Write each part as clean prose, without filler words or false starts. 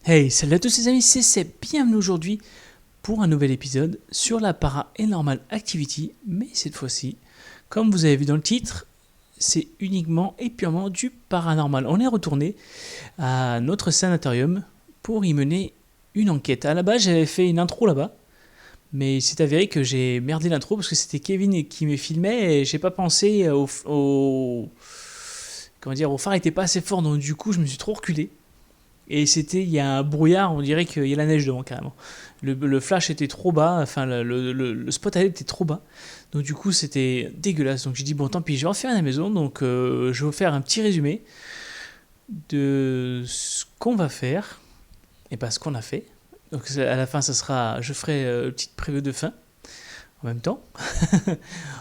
Hey, salut à tous les amis, c'est Seb, bienvenue aujourd'hui pour un nouvel épisode sur la Paranormal Activity, mais cette fois-ci, comme vous avez vu dans le titre, c'est uniquement et purement du paranormal. On est retourné à notre sanatorium pour y mener une enquête. À la base, j'avais fait une intro là-bas, mais il s'est avéré que j'ai merdé l'intro parce que c'était Kevin qui me filmait et j'ai pas pensé comment dire, au phare était pas assez fort, donc du coup je me suis trop reculé. Et il y a un brouillard, on dirait qu'il y a la neige devant carrément. Le flash était trop bas, enfin le spot à l'aide était trop bas. Donc du coup c'était dégueulasse. Donc j'ai dit bon tant pis, je vais en faire à la maison. Donc je vais vous faire un petit résumé de ce qu'on va faire et pas ce qu'on a fait. Donc à la fin ça sera, je ferai une petite preview de fin en même temps.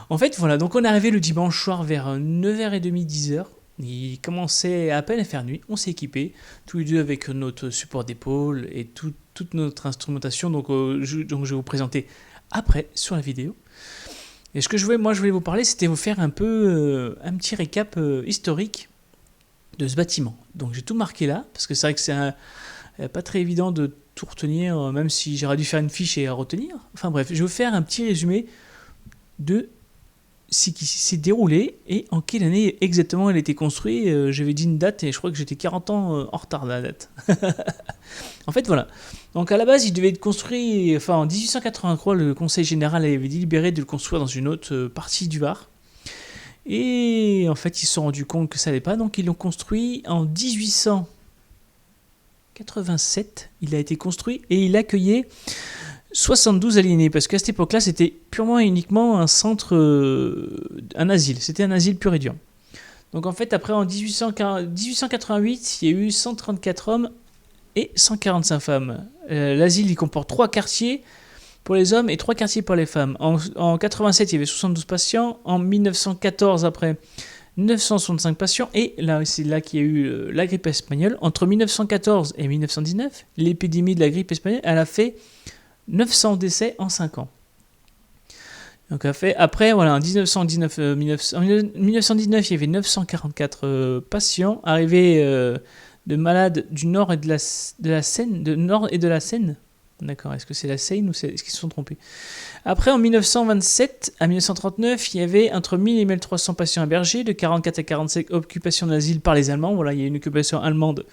En fait voilà, donc on est arrivé le dimanche soir vers 9h30, 10h. Il commençait à peine à faire nuit, on s'est équipés, tous les deux avec notre support d'épaule et toute notre instrumentation, donc je vais vous présenter après sur la vidéo. Et ce que je voulais vous parler, c'était vous faire un un petit récap historique de ce bâtiment. Donc j'ai tout marqué là, parce que c'est vrai que pas très évident de tout retenir, même si j'aurais dû faire une fiche et à retenir. Enfin bref, je vais vous faire un petit résumé de ce qui s'est déroulé et en quelle année exactement elle a été construite. J'avais dit une date et je crois que j'étais 40 ans en retard de la date. En fait, voilà. Donc à la base, il devait être construit, enfin en 1883, le Conseil général avait délibéré de le construire dans une autre partie du Var. Et en fait, ils se sont rendus compte que ça n'allait pas, donc ils l'ont construit en 1887. Il a été construit et il accueillait 72 aliénés, parce qu'à cette époque-là, c'était purement et uniquement un centre, un asile. C'était un asile pur et dur. Donc en fait, après, en 1888, il y a eu 134 hommes et 145 femmes. L'asile, il comporte 3 quartiers pour les hommes et 3 quartiers pour les femmes. En 87, il y avait 72 patients. En 1914, après, 965 patients. Et là, c'est là qu'il y a eu la grippe espagnole. Entre 1914 et 1919, l'épidémie de la grippe espagnole, elle a fait 900 décès en 5 ans. Donc après, voilà, en 1919, il y avait 944 patients arrivés de malades du nord et de la Seine, de nord et de la Seine. D'accord, est-ce que c'est la Seine ou est-ce qu'ils se sont trompés? Après, en 1927 à 1939, il y avait entre 1000 et 1300 patients hébergés, de 44 à 45 occupations d'asile par les Allemands. Voilà, il y a eu une occupation allemande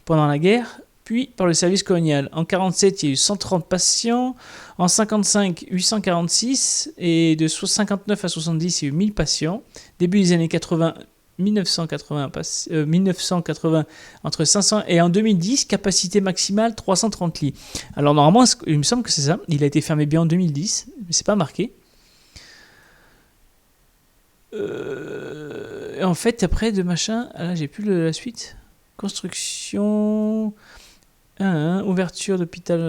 pendant la guerre. Puis par le service colonial. En 1947, il y a eu 130 patients. En 1955, 846. Et de 1959 à 1970, il y a eu 1000 patients. Début des années 80, 1980, entre 500 et en 2010, capacité maximale 330 lits. Alors normalement, il me semble que c'est ça. Il a été fermé bien en 2010, mais c'est pas marqué. En fait, après de machin, là j'ai plus la suite. Construction. Ouverture d'hôpital.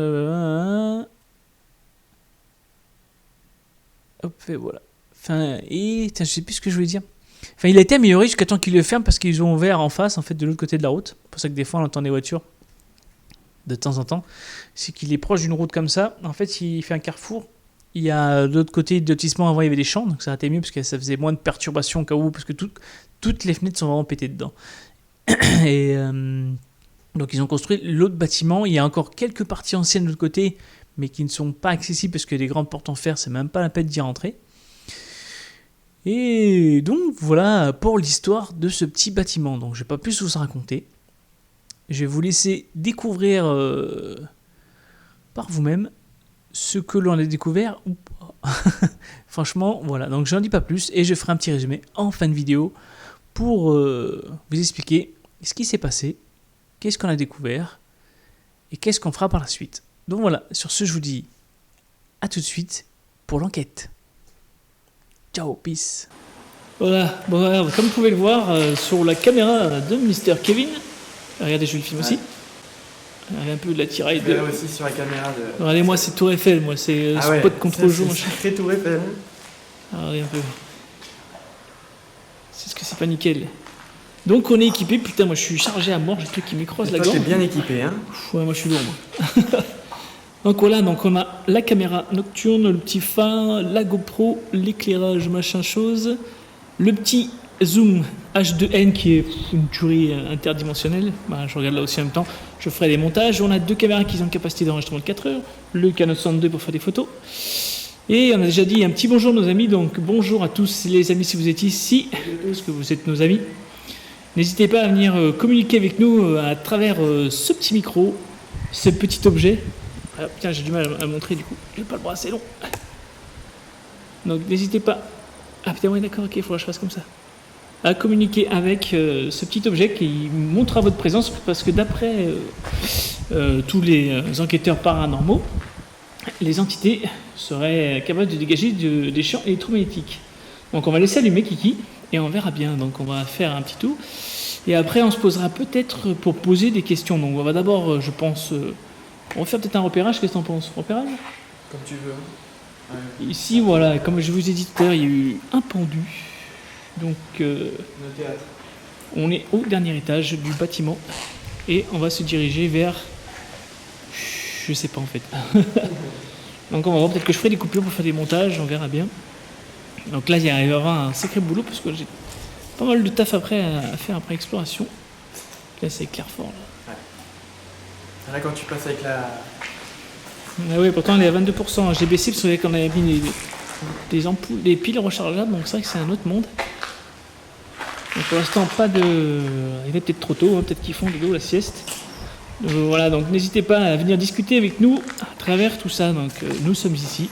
Hop, et voilà. Enfin, je sais plus ce que je voulais dire. Enfin, il a été amélioré jusqu'à temps qu'ils le ferment parce qu'ils ont ouvert en face, en fait, de l'autre côté de la route. C'est pour ça que des fois, on entend des voitures de temps en temps. C'est qu'il est proche d'une route comme ça. En fait, il fait un carrefour. Il y a de l'autre côté de lotissement, avant, il y avait des champs, donc ça aurait été mieux parce que ça faisait moins de perturbations au cas où, parce que toutes les fenêtres sont vraiment pétées dedans. Et. Donc ils ont construit l'autre bâtiment. Il y a encore quelques parties anciennes de l'autre côté, mais qui ne sont pas accessibles parce que les grandes portes en fer, c'est même pas la peine d'y rentrer. Et donc voilà pour l'histoire de ce petit bâtiment. Donc je vais pas plus vous raconter. Je vais vous laisser découvrir par vous-même ce que l'on a découvert ou pas. Franchement, voilà. Donc j'en dis pas plus et je ferai un petit résumé en fin de vidéo pour vous expliquer ce qui s'est passé. Qu'est-ce qu'on a découvert et qu'est-ce qu'on fera par la suite. Donc voilà, sur ce, je vous dis à tout de suite pour l'enquête. Ciao, peace. Voilà, bon, alors, comme vous pouvez le voir sur la caméra de Mr. Kevin, regardez, je le filme aussi. Regardez un peu de la tiraille de. Aussi sur la caméra de. Regardez, moi c'est Tour Eiffel, moi c'est spot contre jour. C'est sacré Tour Eiffel. Regardez un peu. C'est ce que c'est pas nickel. Donc on est équipé, putain moi je suis chargé à mort, j'ai le truc qui m'écrase la gorge. T'es bien équipé hein. Ouais moi je suis lourd moi. Donc voilà, donc on a la caméra nocturne, le petit phare, la GoPro, l'éclairage machin chose, le petit Zoom H2N qui est une tuerie interdimensionnelle. Bah, je regarde là aussi en même temps. Je ferai des montages. On a 2 caméras qui ont une capacité d'enregistrement de 4 heures. Le Canon 62 pour faire des photos. Et on a déjà dit un petit bonjour nos amis. Donc bonjour à tous les amis si vous êtes ici. Parce que vous êtes nos amis. N'hésitez pas à venir communiquer avec nous à travers ce petit micro, ce petit objet. Ah, putain, j'ai du mal à montrer du coup. J'ai pas le bras assez long. Donc n'hésitez pas. Ah putain, oui, d'accord, ok, il faudra que je fasse comme ça. À communiquer avec ce petit objet qui montrera votre présence parce que d'après tous les enquêteurs paranormaux, les entités seraient capables de dégager des champs électromagnétiques. Donc on va laisser allumer Kiki et on verra bien. Donc on va faire un petit tour et après on se posera peut-être pour poser des questions. Donc on va d'abord, je pense, on va faire peut-être un repérage. Qu'est-ce que t'en penses? Repérage? Comme tu veux. Ouais. Ici, voilà, comme je vous ai dit tout à l'heure, il y a eu un pendu. Donc, Le théâtre. on est au dernier étage du bâtiment et on va se diriger vers. Je sais pas en fait. Donc, on va voir, peut-être que je ferai des coupures pour faire des montages, on verra bien. Donc, là, il y aura un sacré boulot parce que j'ai pas mal de taf après à faire après exploration. Là, c'est clair fort. Là. Ouais. Là, quand tu passes avec la. Ah oui, pourtant, elle est à 22%. J'ai baissé parce qu'on avait mis des ampoules, des piles rechargeables, donc c'est vrai que c'est un autre monde. Donc pour l'instant, pas de. Il est peut-être trop tôt, hein, peut-être qu'ils font de l'eau la sieste. Donc, voilà, donc n'hésitez pas à venir discuter avec nous à travers tout ça. Donc nous sommes ici.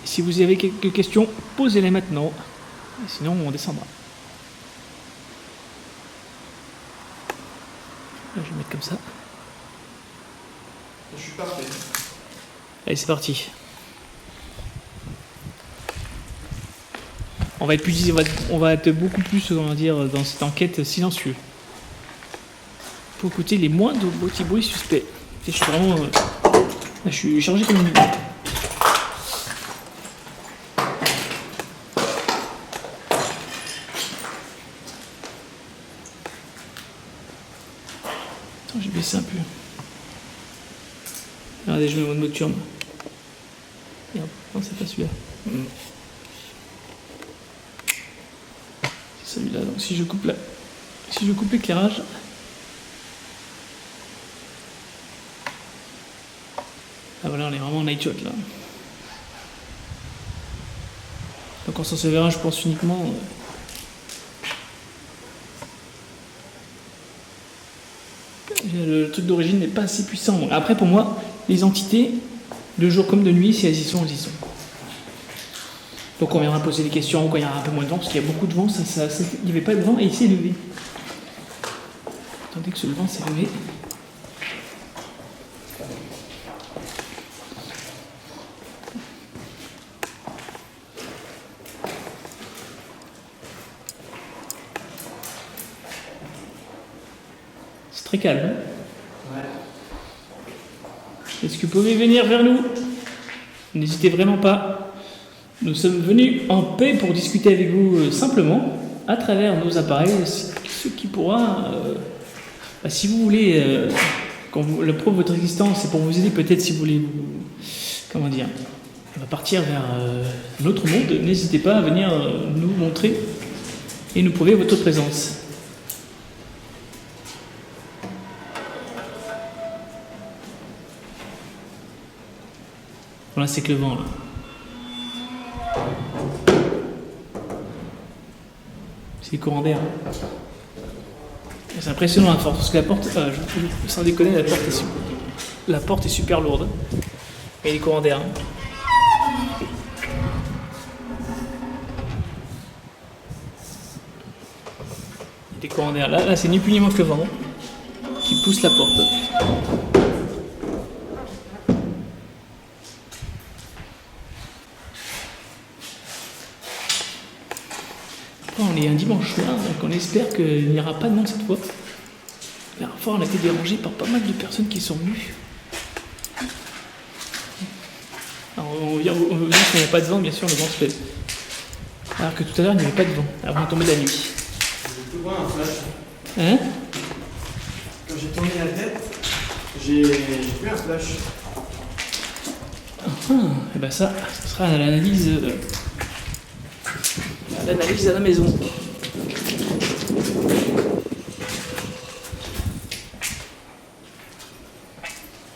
Si vous avez quelques questions, posez-les maintenant. Et sinon, on descendra. Là, je vais mettre comme ça. Je suis parfait. Allez, c'est parti. On va être beaucoup plus, comment dire, dans cette enquête silencieux. Pour écouter les moindres petits bruits suspects. Et je suis vraiment, là, je suis chargé comme une. Attends, j'ai baissé un peu. Regardez, je mets le mode nocturne. Merde, non, c'est pas celui-là. C'est celui-là. Donc si je coupe l'éclairage. Ah voilà, on est vraiment en night shot là. Donc on s'en se verra, je pense uniquement. Le truc d'origine n'est pas assez puissant. Donc, après, pour moi, les entités, de jour comme de nuit, si elles y sont, elles y sont. Donc on viendra poser des questions quand il y aura un peu moins de vent, parce qu'il y a beaucoup de vent, il n'y avait pas de vent et il s'est levé. Attendez que ce vent s'est levé. C'est très calme. Hein. Ouais. Est-ce que vous pouvez venir vers nous? N'hésitez vraiment pas. Nous sommes venus en paix pour discuter avec vous simplement à travers nos appareils, ce qui pourra, si vous voulez, quand la preuve de votre existence, c'est pour vous aider peut-être si vous voulez, comment dire, on va partir vers un autre monde. N'hésitez pas à venir nous montrer et nous prouver votre présence. Voilà, c'est que le vent là. C'est les courants d'air. C'est impressionnant à force, parce que la porte, sans déconner, la porte est super lourde. Et les courants d'air. Des courants d'air. Là c'est ni plus ni moins que le vent qui pousse la porte. On est un dimanche soir, donc on espère qu'il n'y aura pas de monde cette fois. La dernière fois, on a été dérangé par pas mal de personnes qui sont venues. Alors, on vient qu'il n'y a pas de vent, bien sûr, le vent se lève. Alors que tout à l'heure, il n'y avait pas de vent, avant de tomber de la nuit. J'ai tout voir un flash. Hein? Quand j'ai tourné la tête, j'ai vu un flash. Et ben ça sera à l'analyse l'analyse à la maison.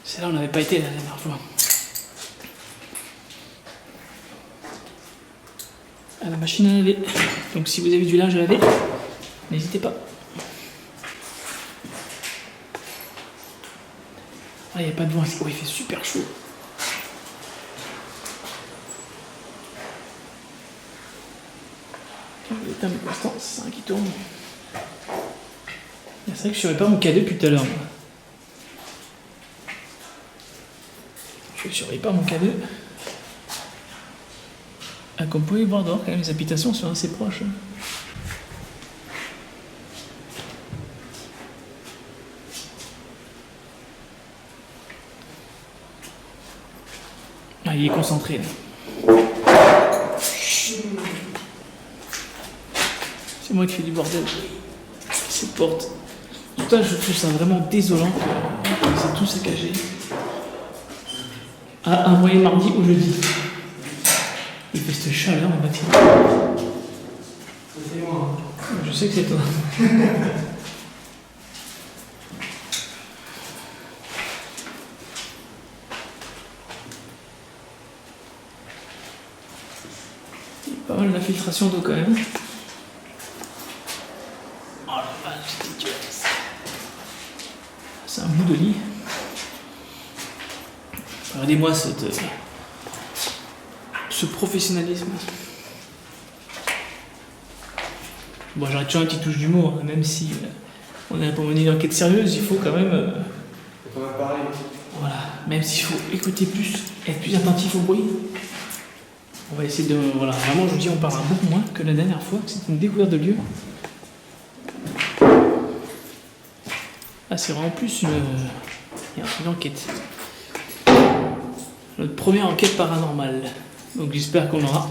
Celle-là, on n'avait pas été la dernière fois. À la machine à laver. Donc si vous avez du linge à laver, n'hésitez pas. Ah, il n'y a pas de vent ici. Oh, il fait super chaud. Le temps constant, c'est un qui tourne. C'est vrai que je ne surveille pas mon cadeau depuis tout à l'heure. Je ne surveille pas mon cadeau. Ah, comme vous pouvez voir dehors, quand même, les habitations sont assez proches. Ah, il est concentré là. C'est moi qui fais du bordel. Cette porte. Putain, je trouve ça vraiment désolant qu'ils aient tout saccagé. À envoyer mardi ou jeudi. Il fait cette chaleur en bâtiment. C'est moi. Je sais que c'est toi. Il y a pas mal d'infiltration d'eau quand même. Oh la vache, c'est dégueulasse. C'est un bout de lit. Regardez-moi ce professionnalisme. Bon, j'aurais toujours une petite touche d'humour, hein, même si on est pour mener une enquête sérieuse, il faut quand même. On va parler. Voilà, même s'il faut écouter plus, être plus attentif au bruit. On va essayer de. Voilà, vraiment, je vous dis, on parlera beaucoup moins que la dernière fois, c'est une découverte de lieu. Ah, c'est vraiment plus une enquête. Notre première enquête paranormale. Donc j'espère qu'on aura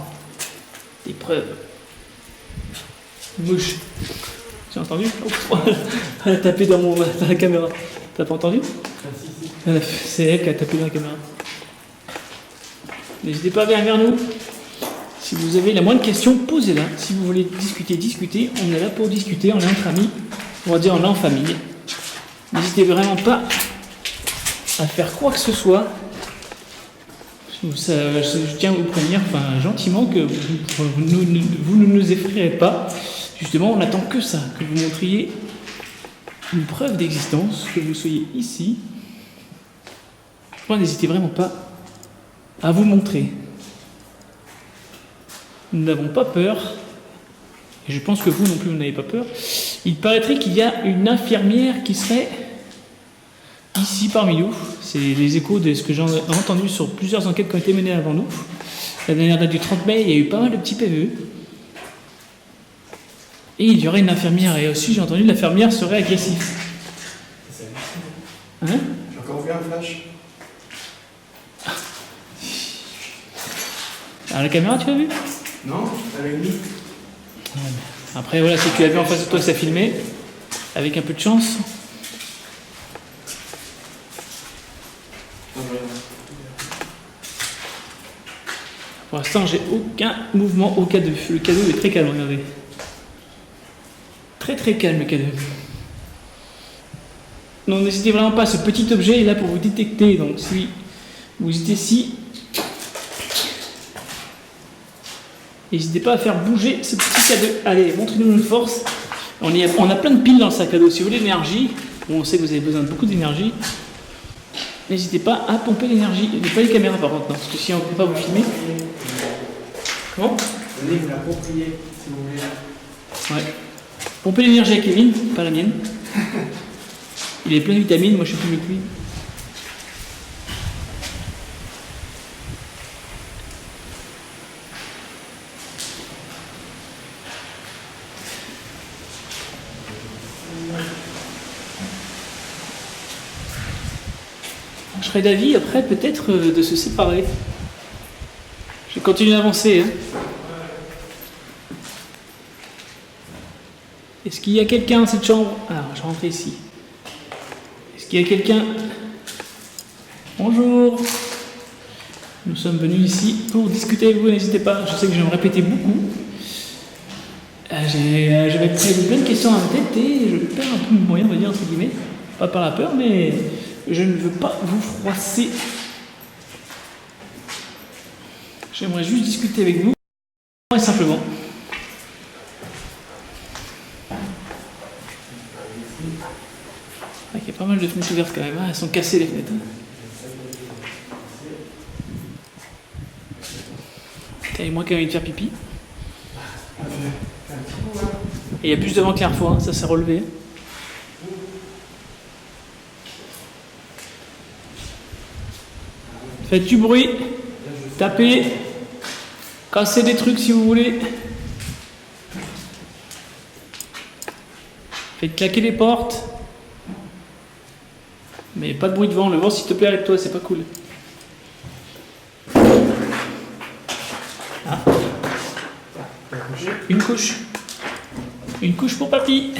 des preuves. Mouche. Tu as entendu? Oh, elle a tapé dans la caméra. T'as pas entendu? C'est elle qui a tapé dans la caméra. N'hésitez pas à venir vers nous. Si vous avez la moindre question, posez-la. Si vous voulez discuter, discutez. On est là pour discuter, on est entre amis. On va dire on est en famille. N'hésitez vraiment pas à faire quoi que ce soit. Je tiens à vous prévenir gentiment que vous ne nous effrayerez pas. Justement, on n'attend que ça, que vous montriez une preuve d'existence, que vous soyez ici. N'hésitez vraiment pas à vous montrer. Nous n'avons pas peur, et je pense que vous non plus, vous n'avez pas peur. Il paraîtrait qu'il y a une infirmière qui serait ici parmi nous. C'est les échos de ce que j'ai entendu sur plusieurs enquêtes qui ont été menées avant nous. La dernière date du 30 mai, il y a eu pas mal de petits PVE. Et il y aurait une infirmière. Et aussi, j'ai entendu que l'infirmière serait agressive. Hein? J'ai encore vu un flash. À la caméra, tu l'as vu? Non, avec lui. Après, voilà, si tu l'as vu en face de toi, ça filmait. Avec un peu de chance. Pour l'instant, j'ai aucun mouvement au cadeau. Le cadeau est très calme, regardez. Très très calme le cadeau. Donc n'hésitez vraiment pas, ce petit objet est là pour vous détecter. Donc si vous êtes ici, n'hésitez pas à faire bouger ce petit cadeau. Allez, montrez-nous notre force. On a plein de piles dans le sac à dos. Si vous voulez de l'énergie, bon, on sait que vous avez besoin de beaucoup d'énergie. N'hésitez pas à pomper l'énergie. Il n'y a pas les caméras par contre, non, parce que si on ne peut pas vous filmer. Comment? Venez vous l'approprier, si vous voulez. Ouais. Pomper l'énergie à Kevin, pas la mienne. Il est plein de vitamines, moi je suis plus mieux que lui. Je serais d'avis après peut-être de se séparer. Je vais continuer d'avancer. Hein. Est-ce qu'il y a quelqu'un dans cette chambre? Alors, je rentre ici. Est-ce qu'il y a quelqu'un? Bonjour. Nous sommes venus ici pour discuter avec vous, n'hésitez pas. Je sais que je vais me répéter beaucoup. J'avais prévu plein de questions dans ma tête et je perds un peu mon moyen, on va dire, entre guillemets. Pas par la peur, mais je ne veux pas vous froisser. J'aimerais juste discuter avec vous, et simplement. Il y a pas mal de fenêtres ouvertes quand même, hein. Elles sont cassées les fenêtres. Et moi qui ai envie de faire pipi. Et il y a plus de vent que la dernière fois, hein. Ça s'est relevé. Faites du bruit, tapez, cassez des trucs si vous voulez. Faites claquer les portes. Mais pas de bruit de vent, le vent s'il te plaît avec toi, c'est pas cool. Ah. Une couche. Une couche pour papy.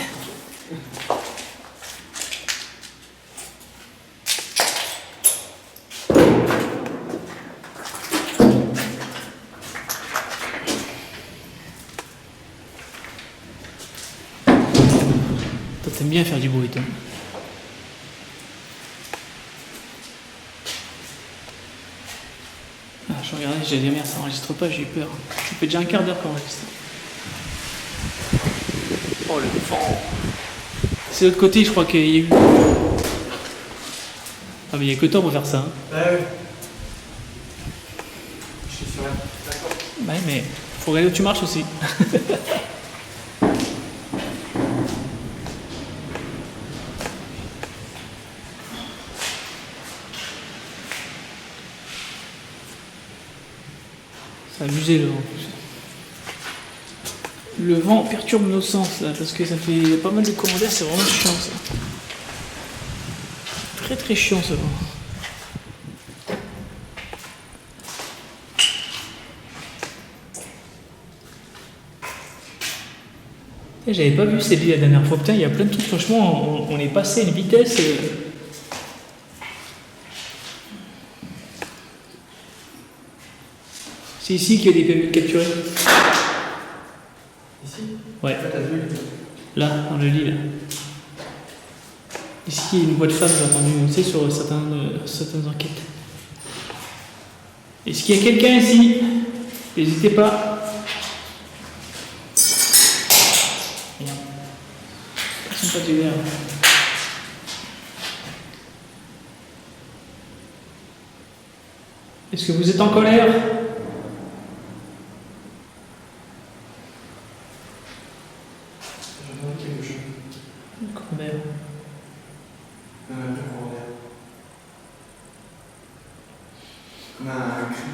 Toi, t'aimes bien faire du bruit, toi. Ah, je regardais, j'ai dit merde, ça enregistre pas, j'ai eu peur. Ça fait déjà un quart d'heure qu'on enregistre. Oh le vent. C'est de l'autre côté, je crois qu'il y a eu. Ah, mais il n'y a que toi pour faire ça. Hein. Ouais. Je suis sur la. D'accord. Ouais, mais faut regarder où tu marches aussi. C'est abusé le vent. Le vent perturbe nos sens là, parce que ça fait pas mal de commentaires, c'est vraiment chiant ça. Très très chiant ce vent. J'avais pas vu cette ville la dernière fois, putain il y a plein de trucs, franchement on est passé à une vitesse. C'est ici qu'il y a des PMU capturés. Ici? Ouais. Là, t'as vu? Là, dans le lit là. Ici il y a une voix de femme, j'ai entendu, tu sais, sur certaines enquêtes. Est-ce qu'il y a quelqu'un ici? N'hésitez pas. Merde. Ils sont pas du verre. Est-ce que vous êtes en colère? Quelque chose. Corbeil. Comme un cri.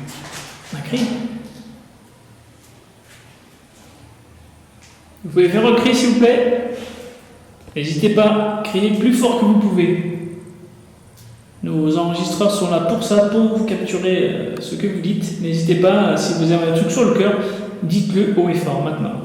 Un cri? Vous pouvez faire un cri s'il vous plaît? N'hésitez pas, criez le plus fort que vous pouvez. Nos enregistreurs sont là pour ça, pour vous capturer ce que vous dites. N'hésitez pas, si vous avez un truc sur le cœur, dites-le haut et fort maintenant.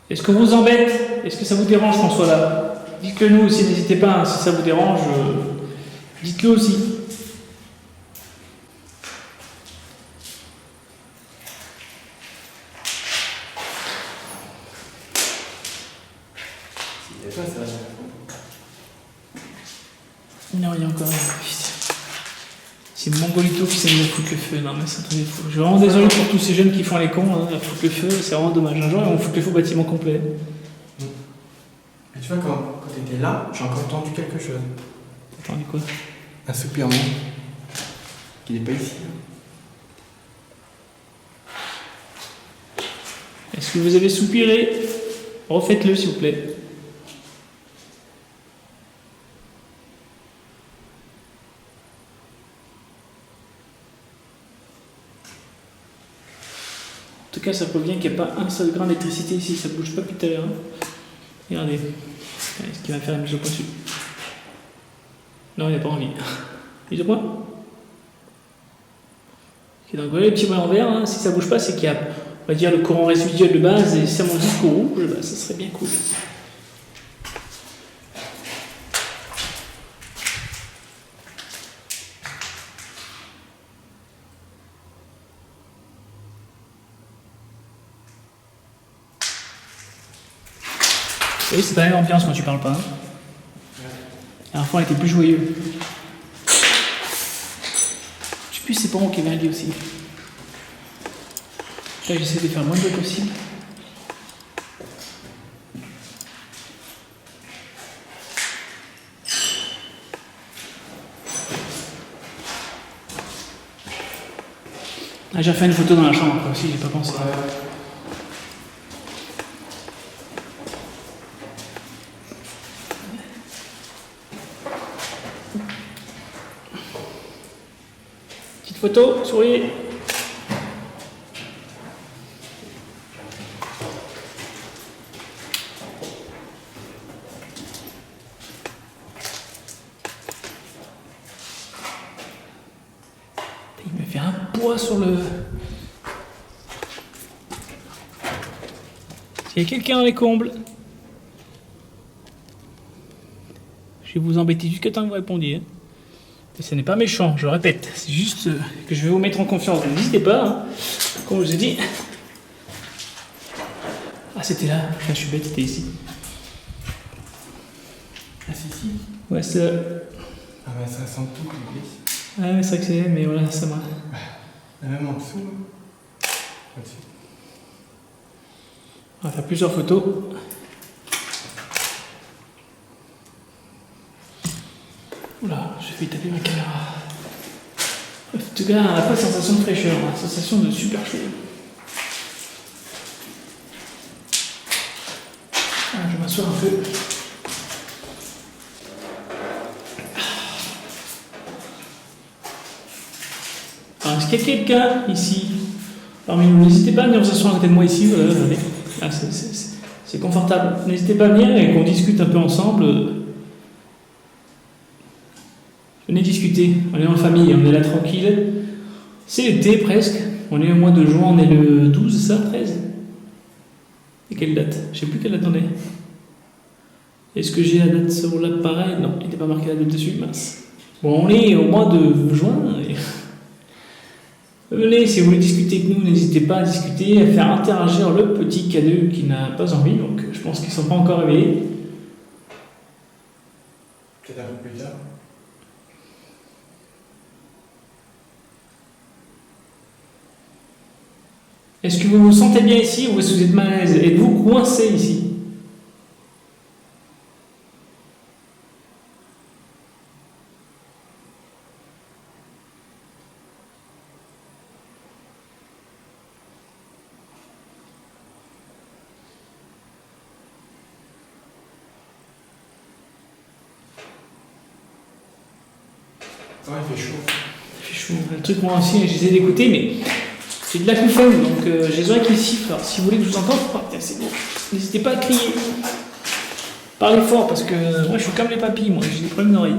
Est-ce qu'on vous embête? Est-ce que ça vous dérange qu'on soit là? Dites-le nous aussi, n'hésitez pas, hein, si ça vous dérange, dites-le aussi. Non, il y a encore un. C'est Mongolito qui s'est mis à foutre le feu. Non, mais c'est un truc de fou. Je suis vraiment désolé pour tous ces jeunes qui font les cons, hein, à foutre le feu. C'est vraiment dommage. Un jour, ils vont foutre le feu au bâtiment complet. Mais tu vois, quand t'étais là, j'ai encore entendu quelque chose. T'as entendu quoi? Un soupirement. Qui n'est pas ici. Est-ce que vous avez soupiré? Refaites-le, s'il vous plaît. En tout cas, ça prouve bien qu'il n'y a pas un seul grain d'électricité ici, ça ne bouge pas depuis tout à l'heure. Regardez, ce qui va faire la mise au point dessus. Non, il n'a pas envie. Mise au point. Et donc voilà le petit volant vert, hein, si ça bouge pas, c'est qu'il y a, on va dire, le courant résiduel de base, et si ça monte jusqu'au rouge, bah, ça serait bien cool. Oui, c'est pas la même ambiance quand tu parles pas. Hein. La dernière fois, on était plus joyeux. Je sais plus si c'est pas moi qui avait un lit aussi. Là, j'essaie de faire le moins de bruit possible. Ah, j'ai refait une photo dans la chambre aussi, j'ai pas pensé. Petite photo, souriez. Il me fait un poids sur le... S'il y a quelqu'un dans les combles, je vais vous embêter jusqu'à temps que vous répondiez. Hein. Et ce n'est pas méchant, je le répète. C'est juste que je vais vous mettre en confiance. N'hésitez pas, hein. Comme je vous ai dit. Ah, c'était là. Enfin, je suis bête, c'était ici. Ah, c'est ici. Ouais, c'est... Ah, bah ça sent tout, l'église. Ah, ouais, c'est vrai que c'est... Mais voilà, ça m'a... Même en dessous. Là-dessus. On va faire plusieurs photos. Oula, j'ai failli taper ma caméra. En tout cas, on n'a pas de sensation de fraîcheur, on a une sensation de super chaud. Ah, je vais m'asseoir un peu. Alors, est-ce qu'il y a quelqu'un ici parmi nous? N'hésitez pas à venir vous asseoir à côté de moi ici. Voilà, regardez. Ah, c'est confortable. N'hésitez pas à venir et qu'on discute un peu ensemble. Venez discuter. On est en famille, on est là tranquille. C'est l'été presque. On est au mois de juin, on est le 12, ça, 13. Et quelle date? Je sais plus quelle date on est. Est-ce que j'ai la date sur l'appareil? Non, il n'était pas marqué la date dessus, mince. Bon, on est au mois de juin. Et... Venez, si vous voulez discuter avec nous, n'hésitez pas à discuter, à faire interagir le petit cadeau qui n'a pas envie, donc je pense qu'ils ne sont pas encore réveillés. Peut-être un peu plus tard. Est-ce que vous vous sentez bien ici ou est-ce que vous êtes mal à l'aise? Êtes-vous coincé ici? Ouais, il fait chaud. Il fait chaud. Le truc, moi aussi, j'essaie d'écouter, mais c'est de l'acouphène, donc j'ai besoin qu'il siffle. Alors, si vous voulez que je vous entende, c'est bon. N'hésitez pas à crier. Parlez fort, parce que moi, je suis comme les papilles, moi, j'ai des problèmes d'oreille.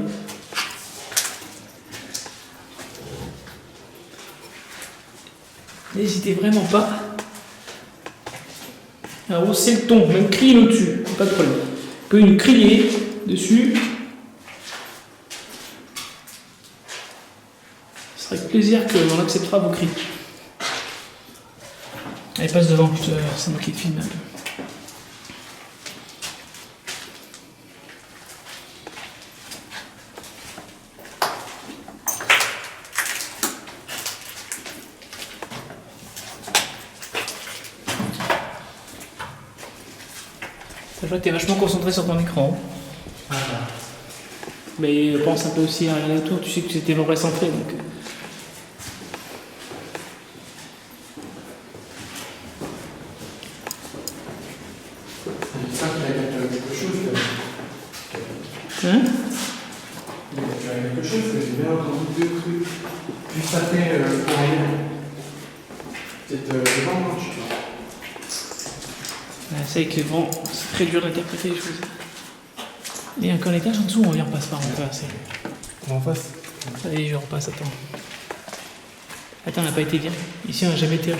N'hésitez vraiment pas à hausser le ton, même crier au-dessus, pas de problème. Vous pouvez nous crier dessus. Ce serait avec plaisir qu'on acceptera vos cris. Allez, passe devant, c'est moi qui te filme un peu. Je vois que tu es vachement concentré sur ton écran. Ah, bah. Mais pense un peu aussi à regarder autour, tu sais que c'était vraiment centré. Donc... C'est ça qu'il a capturé quelque chose. Hein? Il a capturé quelque chose, que j'ai bien entendu deux trucs. Juste après, pour rien. Peut-être le vent, non, je sais pas. C'est avec les vents, c'est très dur d'interpréter les choses. Il y a encore l'étage en dessous, on y repasse par en face. En face. Allez, je repasse, attends. Attends, on n'a pas été viré. Ici, on n'a jamais été.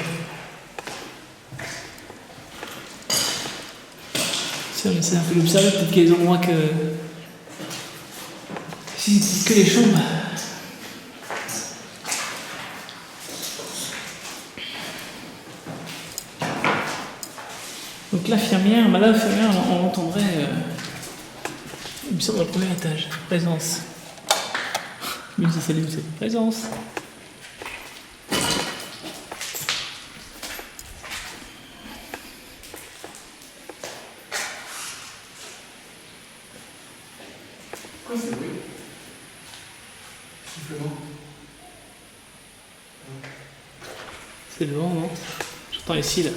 Si on essaie un peu d'observer, peut-être qu'il y a des endroits que. Si c'est que les chambres. Donc l'infirmière, madame l'infirmière, on entendrait. Il me semble dans le premier étage. Présence. Mais ça salut, c'est présence. Quoi c'est bruit? Sifflement. C'est le vent, non? J'entends ici, là.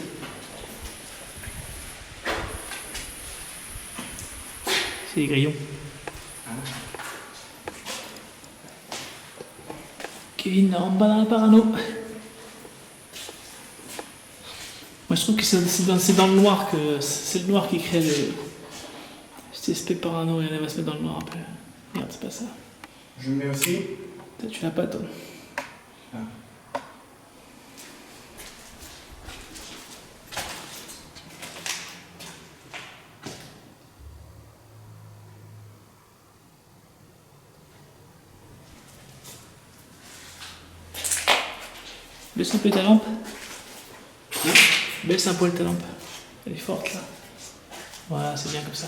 C'est les grillons. Kevin ne rentre pas dans la parano. Moi je trouve que c'est dans le noir que c'est le noir qui crée cet aspect parano et elle va se mettre dans le noir un peu. Regarde, c'est pas ça. Je le mets aussi. Toi, tu l'as pas, toi. Ah. Baisse un peu ta lampe. Baisse un poil ta lampe. Elle est forte là. Voilà, c'est bien comme ça.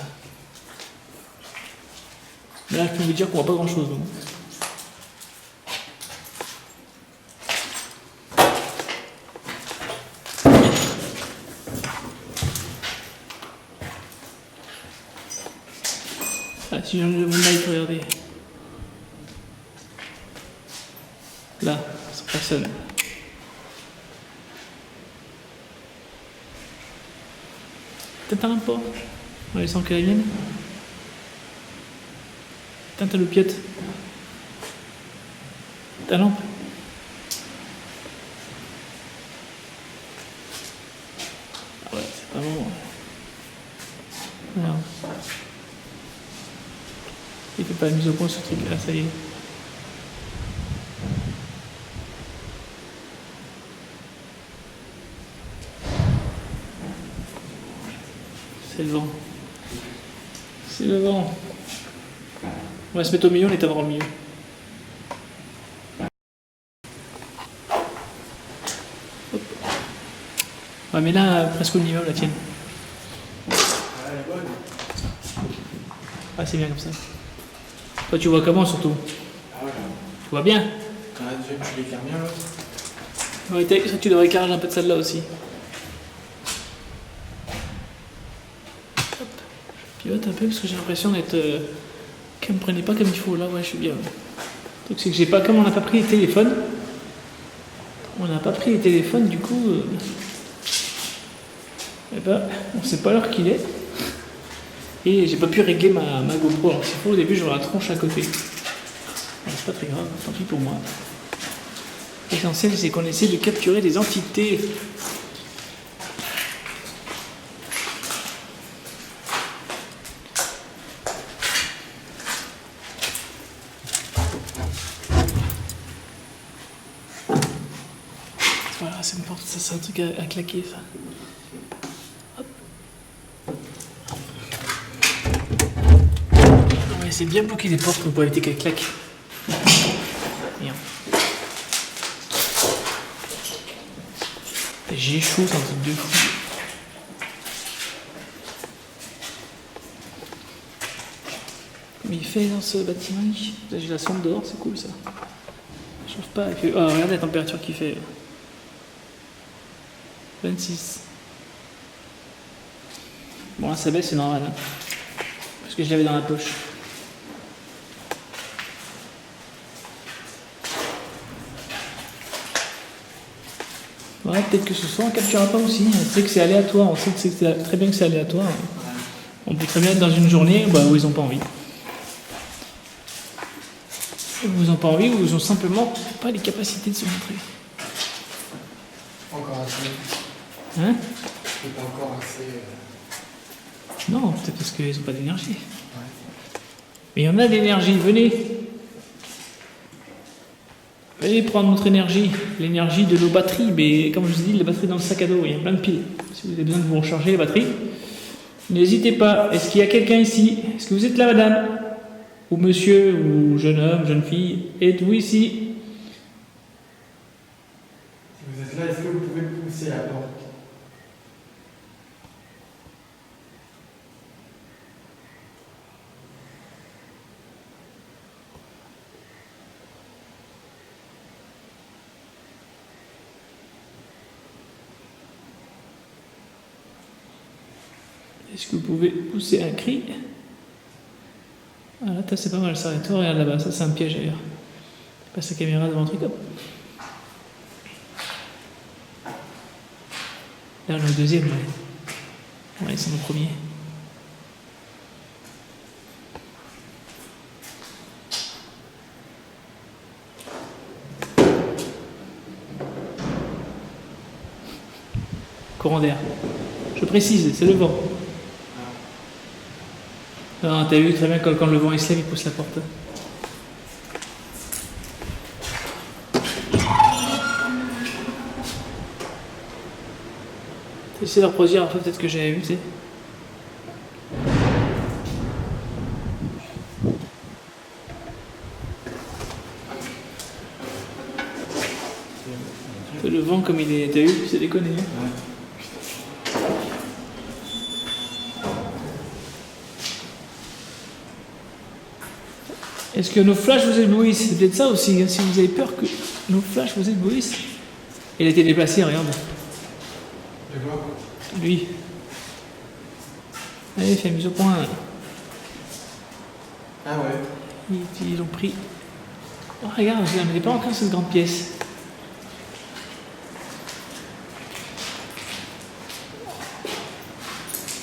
Mais là, je peux vous dire qu'on voit pas grand chose. Ah, si j'enlève mon light, regardez. Là, sans personne. T'éteins un peu en laissant que la mienne. Éteins ta loupiote. Ta lampe. Ah ouais, c'est pas bon. Regarde. Il fait pas la mise au point ce truc là, ça y est. C'est le vent. C'est le vent. On va se mettre au milieu, on est à voir au milieu. Hop. Ouais, mais là, presque au niveau, la tienne. Ah, elle est bonne. Ah, c'est bien comme ça. Toi, tu vois comment surtout? Ah ouais. Tu vois bien? Ah, déjà, tu l'éclaires bien là. Ouais, ça, tu devrais éclairer un peu de celle-là aussi. Hop. Je pivote un peu parce que j'ai l'impression d'être. Qu'elle me prenait pas comme il faut. Là, ouais, je suis bien. Le truc, c'est que j'ai pas. Comme on n'a pas pris les téléphones. On n'a pas pris les téléphones, du coup. Eh ben, on sait pas l'heure qu'il est. Et j'ai pas pu régler ma GoPro. Alors, s'il faut, au début, j'aurai la tronche à côté. C'est pas très grave, tant pis pour moi. L'essentiel, c'est qu'on essaie de capturer des entités. Voilà, c'est une porte, ça, c'est un truc à claquer, ça. Hop. On va essayer de bien bloquer les portes pour éviter qu'elles claquent. Merde. J'ai chaud, c'est un truc de fou. Comme il fait dans ce bâtiment, là j'ai la sonde dehors, c'est cool ça. Je chauffe pas, il fait... Oh, regardez la température qu'il fait. 26. Bon là ça baisse, c'est normal. Hein, parce que je l'avais dans la poche. Ouais, peut-être que ce soir on capturera pas aussi. On sait que c'est aléatoire, on sait que c'est très bien que c'est aléatoire. On peut très bien être dans une journée où ils n'ont pas envie. Ou ils n'ont pas envie, ou ils n'ont simplement pas les capacités de se montrer. Encore assez. Hein? C'est pas encore assez. Non, peut-être parce qu'ils n'ont pas d'énergie. Ouais. Mais il y en a d'énergie, venez. Allez prendre notre énergie, l'énergie de nos batteries. Mais comme je vous ai dit, les batteries dans le sac à dos, il y a plein de piles. Si vous avez besoin de vous recharger les batteries, n'hésitez pas. Est-ce qu'il y a quelqu'un ici? Est-ce que vous êtes là, madame? Ou monsieur, ou jeune homme, jeune fille? Êtes-vous ici? Si vous êtes là, est-ce que vous pouvez pousser la porte? Est-ce que vous pouvez pousser un cri? Ah là, c'est pas mal ça. Et toi, regarde là-bas, ça c'est un piège d'ailleurs. Passe la caméra devant le truc, hop. Là, on est au deuxième, ouais. Ouais, c'est mon premier. Courant d'air. Je précise, c'est le vent. Non, t'as vu très bien quand le vent il se lève, il pousse la porte. J'essaie de reproduire un peu peut-être que j'avais vu, tu sais. Le vent comme il est, t'as vu, c'est déconné. Hein. Est-ce que nos flashs vous éblouissent? C'est peut-être ça aussi, hein, si vous avez peur que nos flashs vous éblouissent. Il a été déplacé, regarde. De quoi? Lui. Allez, fais mise au point. Ah ouais. Ils l'ont pris. Oh, regarde, on n'est pas encore dans cette grande pièce.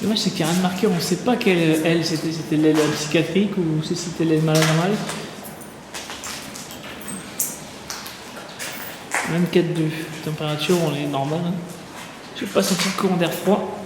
Dommage, c'est qu'il n'y a rien de marqué, on ne sait pas quelle aile c'était. C'était l'aile psychiatrique ou si c'était l'aile malade normale. 24 de température, on est normal. Hein. Je n'ai pas senti le courant d'air froid.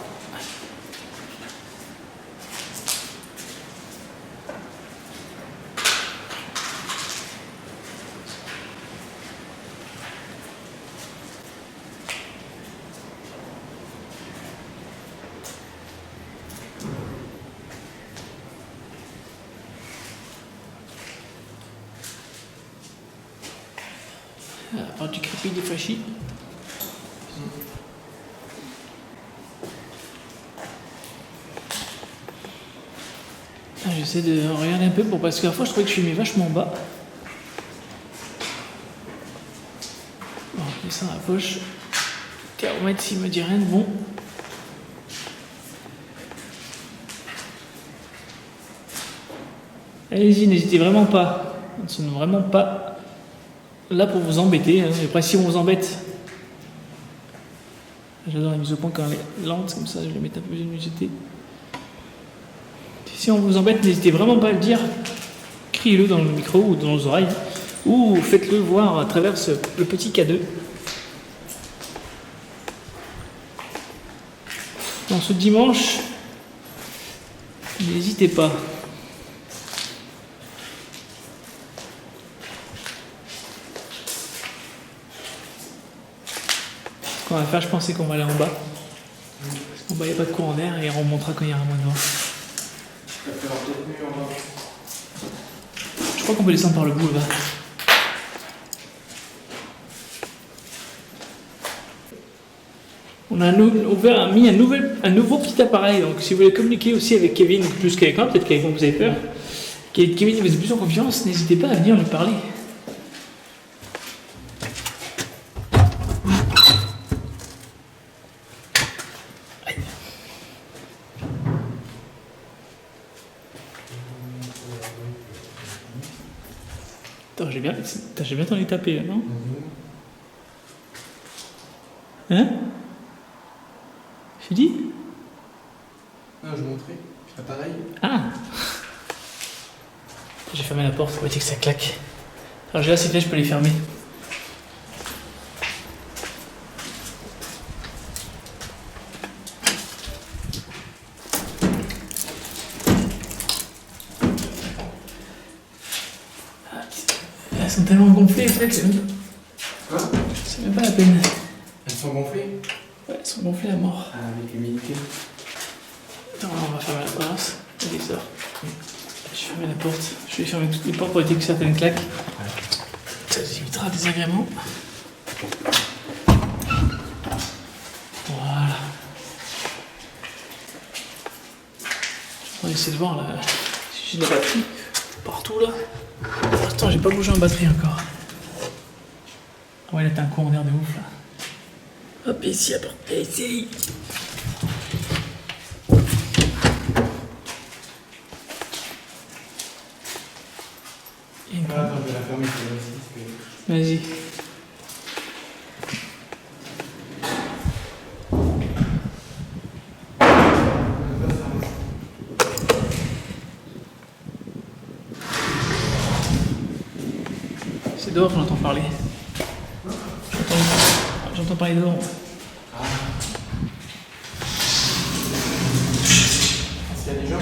À part du crépi des fachis. J'essaie de regarder un peu parce que la fois je trouvais que je suis mis vachement bas. Bon, je mets ça dans la poche. Thermomètre s'il me dit rien de bon. Allez-y, n'hésitez vraiment pas. Nous ne sommes vraiment pas là pour vous embêter. Hein. Après, si on vous embête, j'adore la mise au point quand elle est lente, comme ça, je vais mettre un peu de luminosité. Si on vous embête, n'hésitez vraiment pas à le dire. Criez-le dans le micro ou dans les oreilles. Ou faites-le voir à travers le petit K2. Dans ce dimanche, n'hésitez pas. Ce qu'on va faire, je pensais qu'on va aller en bas. Parce qu'en bas, il n'y a pas de courant d'air et on remontera quand il y aura moins de vent. Je crois qu'on peut descendre par le bout là. On a mis un nouveau petit appareil. Donc si vous voulez communiquer aussi avec Kevin plus qu'avec moi, peut-être qu'avec moi vous avez peur, Kevin vous êtes plus en confiance, n'hésitez pas à venir lui parler. Attends, j'ai bien t'en ai tapé là, non? Hein? Je dis? Non, je montrais. L'appareil. Ah! J'ai fermé la porte, faut éviter que ça claque. Alors j'ai là, c'est là, je peux les fermer. Elles sont tellement gonflées, les fenêtres, pas la peine. Elles sont gonflées? Ouais, elles sont gonflées à mort. Ah, avec l'humidité. Attends, on va fermer la pince. Allez, sort. Je vais fermer la porte. Je vais fermer toutes les portes pour éviter que certaines claquent. Ça évitera le désagrément. Voilà. On va essayer de voir là si j'ai de la batterie partout là. Attends, j'ai pas bougé en batterie encore. Ah ouais, là t'as un courant d'air de ouf là. Hop, ici, à porte. Ici. Ah, attends, je vais la fermer celle-là aussi. Vas-y. C'est dehors, j'entends parler. J'entends parler dehors. Est-ce qu'il y a des gens?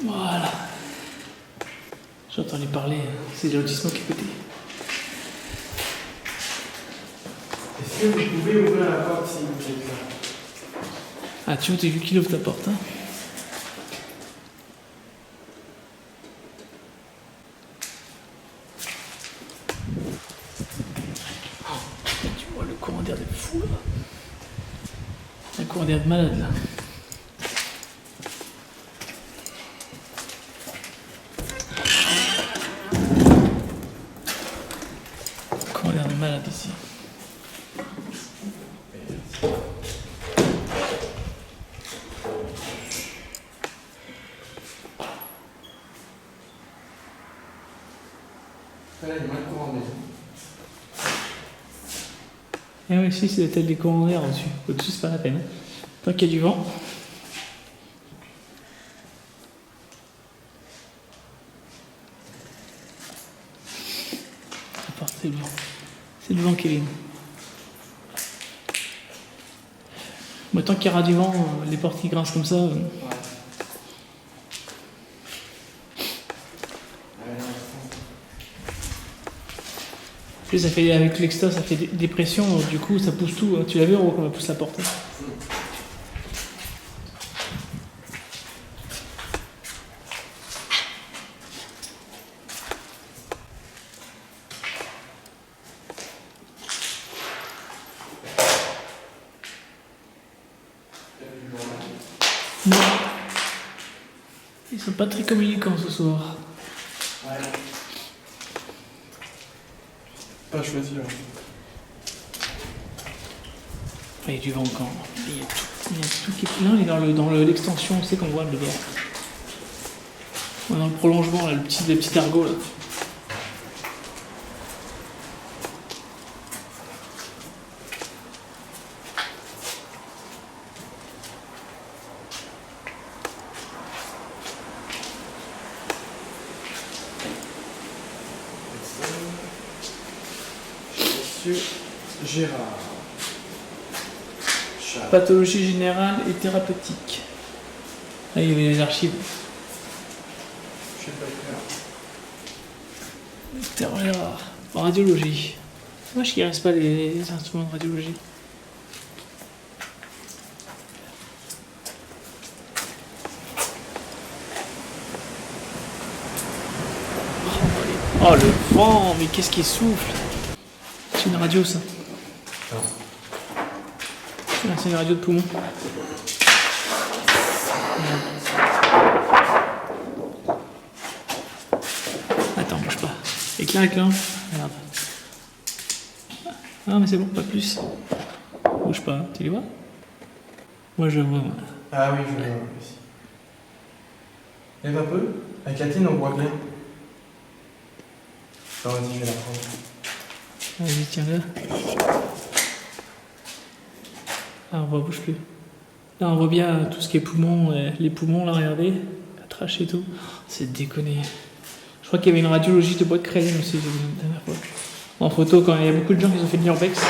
Voilà. J'entends les parler, c'est le lotissement qui est pété. Est-ce que vous pouvez ouvrir la porte si vous faites ça? Ah, tu vois, t'as vu qu'il ouvre ta porte, hein. Tu vois le courant d'air de fou, là. Un courant d'air de malade, là. Courant d'air de malade, ici. Là, il y a moins de courant déjà. Eh oui, si, c'est la tête des courants d'air au-dessus. Au-dessus, c'est pas la peine. Tant qu'il y a du vent. La porte, c'est le vent. C'est le vent, Kevin. Bon, tant qu'il y aura du vent, les portes qui grincent comme ça. Ouais. Puis ça fait, avec l'extra, ça fait des pressions, du coup, ça pousse tout. Tu l'as vu, on va pousser la porte. Non. Ils sont pas très communicants ce soir. Ouais. Pas choisi là. Il y a du vent encore. Il y a tout qui est... Non, il est dans l'extension, c'est qu'on voit le dehors. On est dans le prolongement, là, le petit ergot là. Monsieur Gérard. Charles. Pathologie générale et thérapeutique. Là, il y avait les archives. Je sais pas faire. Docteur Gérard. Radiologie. Moi, je ne reste pas les instruments de radiologie. Oh, le vent, mais qu'est-ce qui souffle? C'est une radio, ça. Non. C'est une radio de poumon. Attends, bouge pas. Éclair. Regarde. Ah, mais c'est bon, pas plus. Bouge pas, tu les vois? Moi, je vois. Moi. Ah oui, je vois aussi. Lève un peu. Avec la tienne, on voit bien. Non, vas-y, je vais la prendre. Vas-y, tiens-le. Ah, on voit, bouge plus. Là, on voit bien tout ce qui est poumons, les poumons, là, regardez. La trachée et tout. C'est déconné. Je crois qu'il y avait une radiologie de bois de créline aussi, j'ai vu la dernière fois. En photo, quand il y a beaucoup de gens qui ont fait de l'urbex.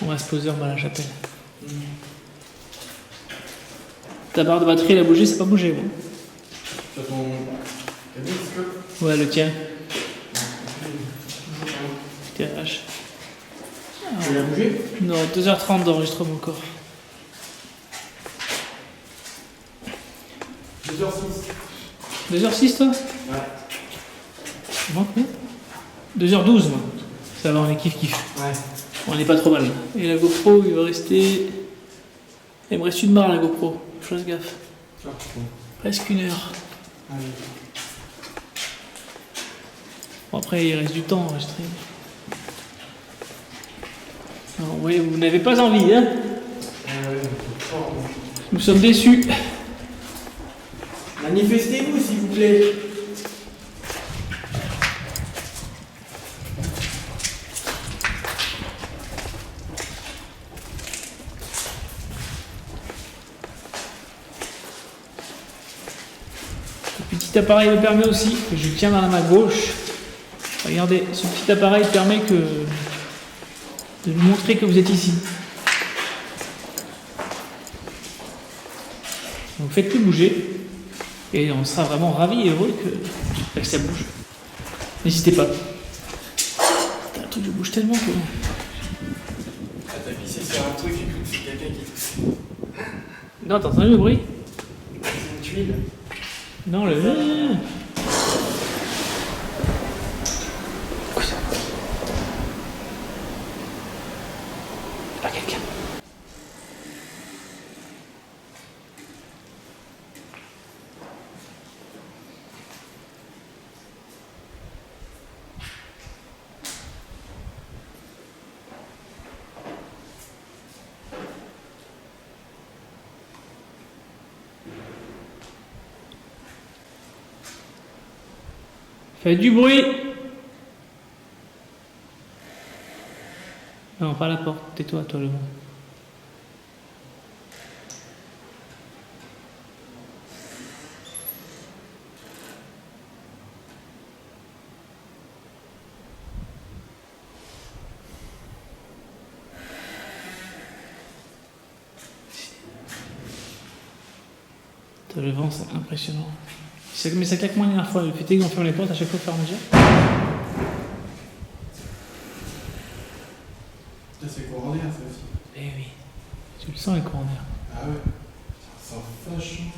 On va se poser en bas à la chapelle. Ta barre de batterie, elle a bougé, c'est pas bougé, bon. De toute façon, Ouais, le tien. TH. Tu l'as bougé? Non, 2h30 d'enregistrement encore. 2h06. 2h06 toi? Ouais. Moi, combien? 2h12 moi. Ça va, on est kiff. Ouais. On n'est pas trop mal. Et la GoPro, il va rester... Il me reste une barre la GoPro. Je fasse gaffe. Ah, bon. Presque 1 heure. Allez. Bon, après, il reste du temps à enregistrer. Alors, vous voyez, vous n'avez pas envie, hein? Nous sommes déçus. Manifestez-vous, s'il vous plaît. Le petit appareil me permet aussi, que je tiens dans la main gauche. Regardez, ce petit appareil permet de vous montrer que vous êtes ici. Donc faites-le bouger. Et on sera vraiment ravis et heureux que ça bouge. N'hésitez pas. Putain, le truc je bouge tellement que... Ah, t'as pissé sur un truc, écoute, c'est quelqu'un qui tousse. Non, t'as entendu le bruit? C'est une tuile. Non, le... Ah, quelqu'un. Faites du bruit. Non, pas la porte. Tais-toi, toi, le monde. Toi, le vent, c'est impressionnant. Mais ça claque moins la dernière fois. Le fait est qu'on ferme les portes à chaque fois au fur et à mesure. Ça, c'est courant d'air, ça aussi. Eh oui. Tu le sens, les courants d'air. Ah ouais. Ça sent vachement.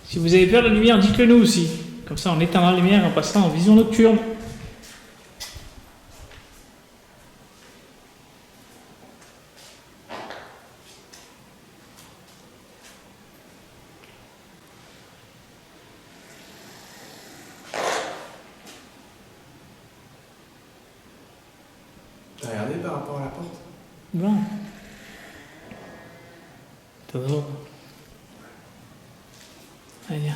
Si vous avez peur de la lumière, dites-le nous aussi. Comme ça, on éteindra la lumière et on passera en vision nocturne. T'as regardé par rapport à la porte? Bon. T'as raison. Allez, viens.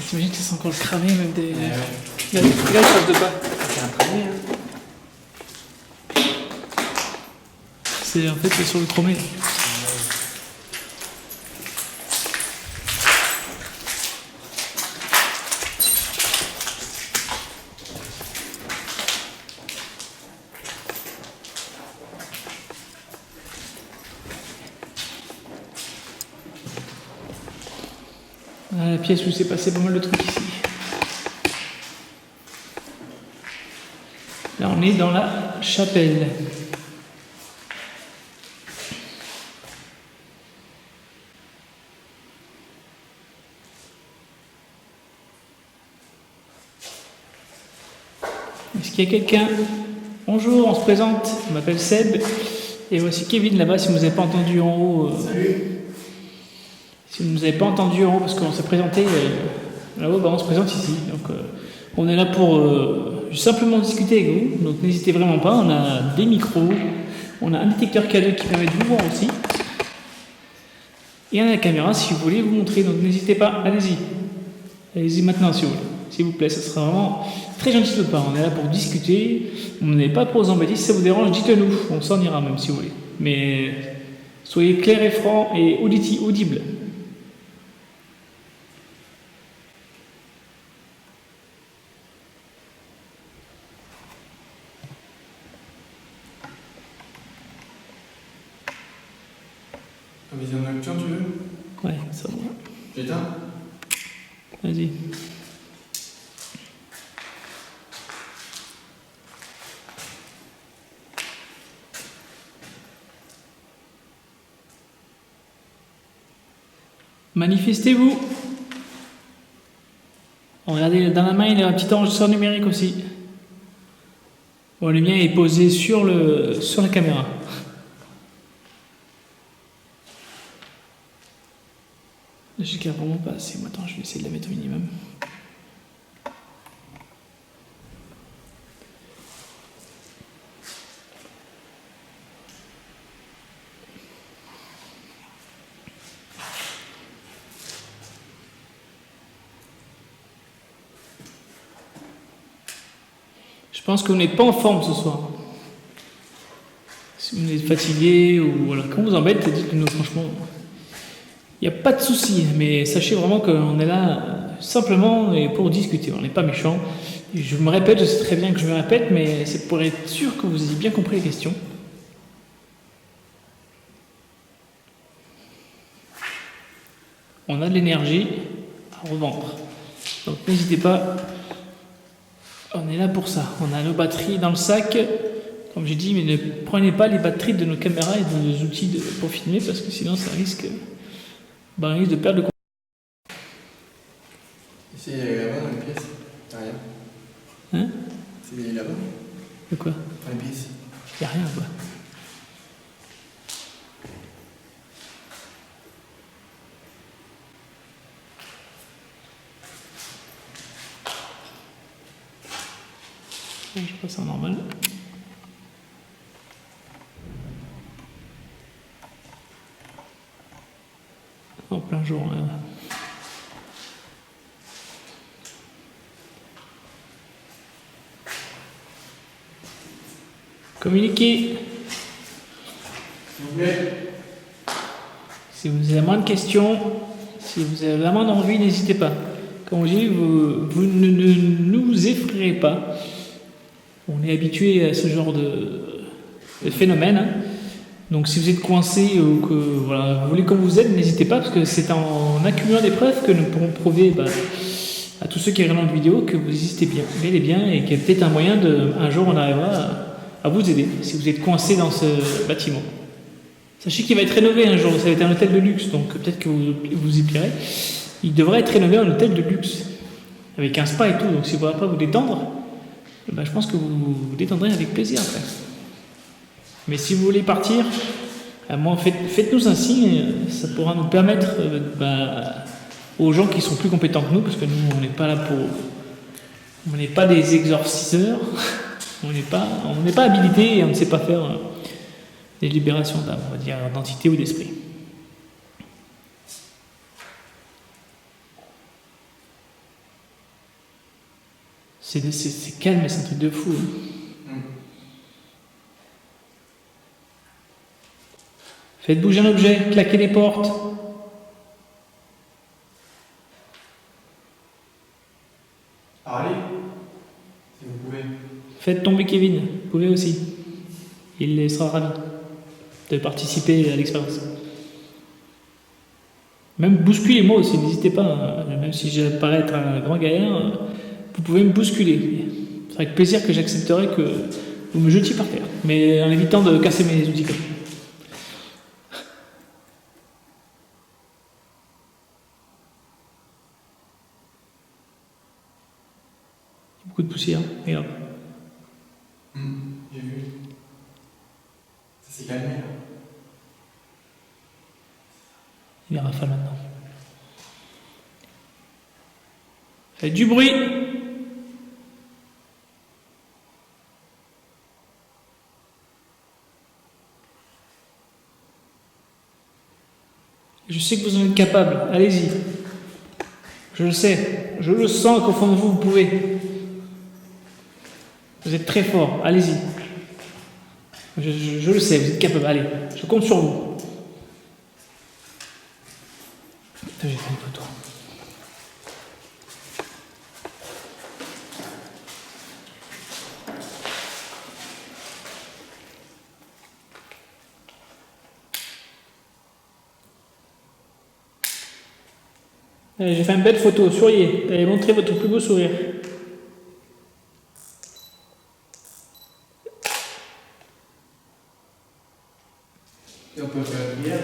T'imagines que c'est encore le cramé, même des... Ouais. Là, il passe de pas. C'est un premier, hein. C'est en fait c'est sur le chromé. Voilà la pièce où s'est passé pas mal de trucs ici. Là on est dans la chapelle. Est-ce qu'il y a quelqu'un? Bonjour, on se présente, je m'appelle Seb et voici Kevin là-bas si vous n'avez pas entendu en haut. Salut. Si vous ne nous avez pas entendu en haut parce qu'on s'est présenté là-haut, bah, on se présente ici. Donc on est là pour simplement discuter avec vous, donc n'hésitez vraiment pas, on a des micros, on a un détecteur K2 qui permet de vous voir aussi. Et à la caméra, si vous voulez vous montrer. Donc n'hésitez pas, allez-y. Allez-y maintenant si vous voulez. S'il vous plaît, ça sera vraiment très gentil de votre part. On est là pour discuter. On n'est pas pour vous embêter. Si ça vous dérange, dites-le-nous. On s'en ira même si vous voulez. Mais soyez clair et franc et audible. Vision nocturne, tu veux? Ouais, ça va. J'éteins? Vas-y. Manifestez-vous. Regardez, dans la main, il y a un petit enregistreur numérique aussi. Bon, le mien est posé sur la caméra. J'éclaire vraiment pas assez. Attends, je vais essayer de la mettre au minimum. Je pense que vous n'êtes pas en forme ce soir. Si vous êtes fatigué ou voilà, quand vous embête, dites-nous franchement. Il n'y a pas de souci, mais sachez vraiment qu'on est là simplement et pour discuter. On n'est pas méchant. Je me répète, je sais très bien que je me répète, mais c'est pour être sûr que vous ayez bien compris les questions. On a de l'énergie à revendre. Donc n'hésitez pas, on est là pour ça. On a nos batteries dans le sac, comme j'ai dit, mais ne prenez pas les batteries de nos caméras et de nos outils pour filmer, parce que sinon ça risque, on risque de perdre le contrôle. Ici, il y a là-bas dans les pièces. Rien. Hein? C'est là-bas? De quoi? Dans les pièces. Il n'y a rien, quoi. Je passe en normal. En plein jour. Communiquez. S'il vous plaît. Si vous avez moins de questions, si vous avez vraiment d'envie, n'hésitez pas. Comme je dis, vous ne nous effrayez pas. On est habitué à ce genre de phénomène. Hein. Donc si vous êtes coincé ou que voilà, vous voulez comme vous êtes, n'hésitez pas, parce que c'est en accumulant des preuves que nous pourrons prouver à tous ceux qui regardent la vidéo que vous existez bien, bel et bien, et qu'il y a peut-être un moyen un jour on arrivera à vous aider si vous êtes coincé dans ce bâtiment. Sachez qu'il va être rénové un jour, ça va être un hôtel de luxe, donc peut-être que vous y plierez. Il devrait être rénové en hôtel de luxe, avec un spa et tout, donc si vous ne voulez pas vous détendre, je pense que vous vous détendrez avec plaisir après. Mais si vous voulez partir, faites-nous un signe, ça pourra nous permettre aux gens qui sont plus compétents que nous, parce que nous on n'est pas là on n'est pas des exorciseurs, on n'est pas habilités et on ne sait pas faire des libérations d'âme, on va dire, d'entité ou d'esprit. C'est calme, mais c'est un truc de fou. Faites bouger un objet, claquez les portes. Allez, si vous pouvez. Faites tomber Kevin, vous pouvez aussi. Il sera ravi de participer à l'expérience. Même bousculez-moi aussi, n'hésitez pas. Même si je parais être un grand gaillard, vous pouvez me bousculer. C'est avec plaisir que j'accepterai que vous me jetiez par terre, mais en évitant de casser mes outils comme ça. Beaucoup de poussière, regarde. J'ai vu. Ça s'est calmé là. Il y a rafale maintenant. Faites du bruit. Je sais que vous en êtes capable. Allez-y. Je le sais. Je le sens qu'au fond de vous, vous pouvez. Vous êtes très fort. Allez-y. Je le sais, vous êtes capable. Allez, je compte sur vous. J'ai fait une photo. Allez, j'ai fait une belle photo, souriez. Allez, montrez votre plus beau sourire. Et on peut faire une prière.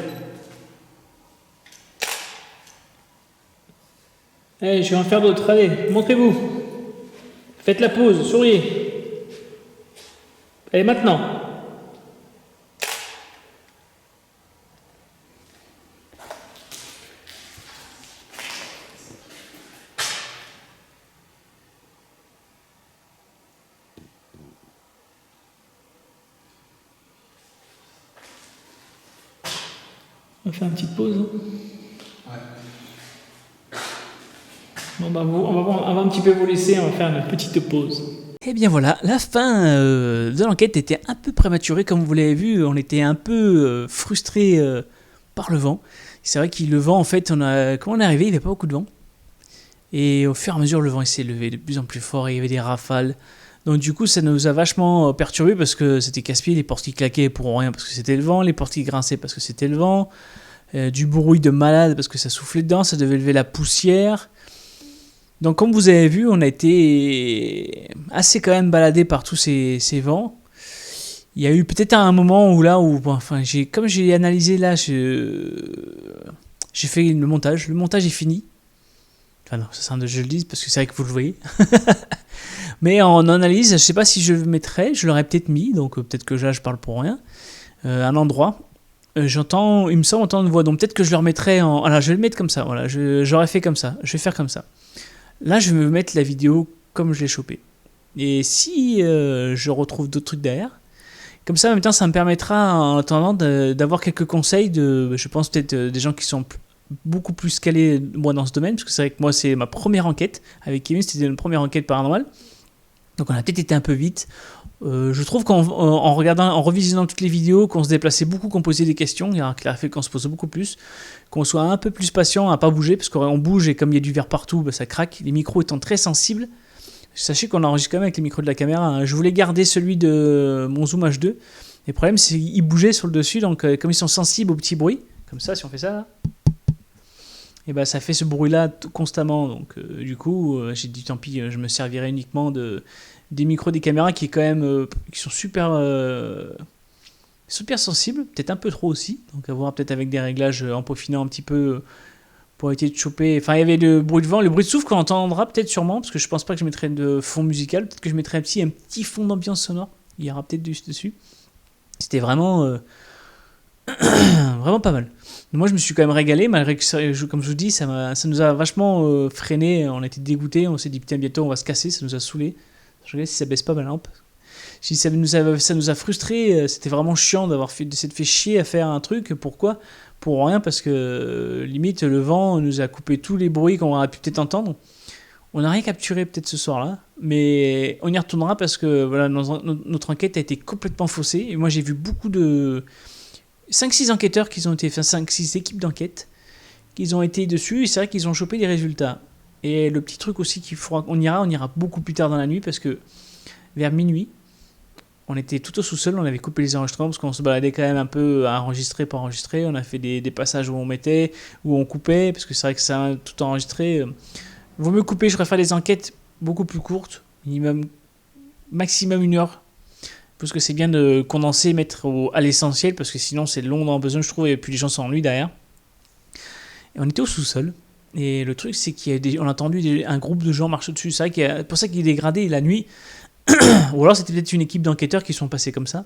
Allez, je vais en faire d'autres. Allez, montrez-vous. Faites la pause, souriez. Allez, maintenant. On va faire une petite pause. Ouais. Bon, bah, on va un petit peu vous laisser, on va faire une petite pause. Et bien voilà, la fin de l'enquête était un peu prématurée, comme vous l'avez vu, on était un peu frustrés par le vent. C'est vrai que le vent, en fait, quand on est arrivé, il n'y avait pas beaucoup de vent. Et au fur et à mesure, le vent s'est levé de plus en plus fort, et il y avait des rafales. Donc du coup, ça nous a vachement perturbé parce que c'était casse-pied, les portes qui claquaient pour rien parce que c'était le vent, les portes qui grinçaient parce que c'était le vent, du bruit de malade parce que ça soufflait dedans, ça devait lever la poussière. Donc comme vous avez vu, on a été assez quand même baladé par tous ces vents. Il y a eu peut-être un moment où comme j'ai analysé là, j'ai fait le montage. Le montage est fini. Enfin non, ça sert à rien que je le dise parce que c'est vrai que vous le voyez. Mais en analyse, je ne sais pas si je le mettrai, je l'aurais peut-être mis, donc peut-être que là je parle pour rien. Un endroit, il me semble entendre une voix, donc peut-être que je le remettrai en... Alors je vais le mettre comme ça, voilà, j'aurais fait comme ça, je vais faire comme ça. Là je vais me mettre la vidéo comme je l'ai chopée. Et si je retrouve d'autres trucs derrière, comme ça en même temps ça me permettra en attendant d'avoir quelques conseils je pense peut-être des gens qui sont beaucoup plus calés moi dans ce domaine, parce que c'est vrai que moi c'est ma première enquête, avec Kevin c'était une première enquête paranormale. Donc on a peut-être été un peu vite. Je trouve qu'en revisionnant toutes les vidéos, qu'on se déplaçait beaucoup, qu'on posait des questions, il y a un fait qu'on se pose beaucoup plus, qu'on soit un peu plus patient à pas bouger, parce qu'on bouge et comme il y a du verre partout, bah, ça craque. Les micros étant très sensibles, sachez qu'on enregistre quand même avec les micros de la caméra. Hein. Je voulais garder celui de mon Zoom H2. Le problème c'est qu'ils bougeaient sur le dessus, donc comme ils sont sensibles aux petits bruits, comme ça si on fait ça là, et bah ça fait ce bruit-là constamment. Donc du coup, j'ai dit tant pis, je me servirai uniquement des micros des caméras qui est quand même qui sont super sensibles, peut-être un peu trop aussi. Donc à voir peut-être avec des réglages en peaufinant un petit peu pour éviter de choper. Enfin, il y avait le bruit de vent, le bruit de souffle qu'on entendra peut-être sûrement, parce que je pense pas que je mettrai de fond musical. Peut-être que je mettrai un petit fond d'ambiance sonore. Il y aura peut-être dessus. C'était vraiment vraiment pas mal. Moi, je me suis quand même régalé, malgré que, comme je vous dis, ça nous a vachement freiné. On a été dégoûtés. On s'est dit, putain, bientôt, on va se casser. Ça nous a saoulés. Je regarde si ça baisse pas ma lampe. Si ça nous a frustrés. C'était vraiment chiant de s'être fait chier à faire un truc. Pourquoi ? Pour rien, parce que limite, le vent nous a coupé tous les bruits qu'on aurait pu peut-être entendre. On n'a rien capturé peut-être ce soir-là, mais on y retournera parce que voilà, notre enquête a été complètement faussée. Et moi, j'ai vu beaucoup de... 5-6 enquêteurs qui ont été, enfin 5-6 équipes d'enquête qui ont été dessus, et c'est vrai qu'ils ont chopé des résultats. Et le petit truc aussi qu'il faudra, on ira beaucoup plus tard dans la nuit, parce que vers minuit, on était tout au sous-sol, on avait coupé les enregistrements parce qu'on se baladait quand même un peu à enregistrer pour enregistrer. On a fait des passages où on mettait, où on coupait, parce que c'est vrai que ça a tout enregistré. Vaut mieux couper, je préfère des enquêtes beaucoup plus courtes, maximum 1 heure. Parce que c'est bien de condenser, mettre à l'essentiel, parce que sinon c'est long dans besoin, je trouve, et puis les gens s'ennuient derrière. Et on était au sous-sol, et le truc c'est qu'on a entendu un groupe de gens marcher dessus, c'est vrai c'est pour ça qu'il est dégradé la nuit, ou alors c'était peut-être une équipe d'enquêteurs qui sont passés comme ça,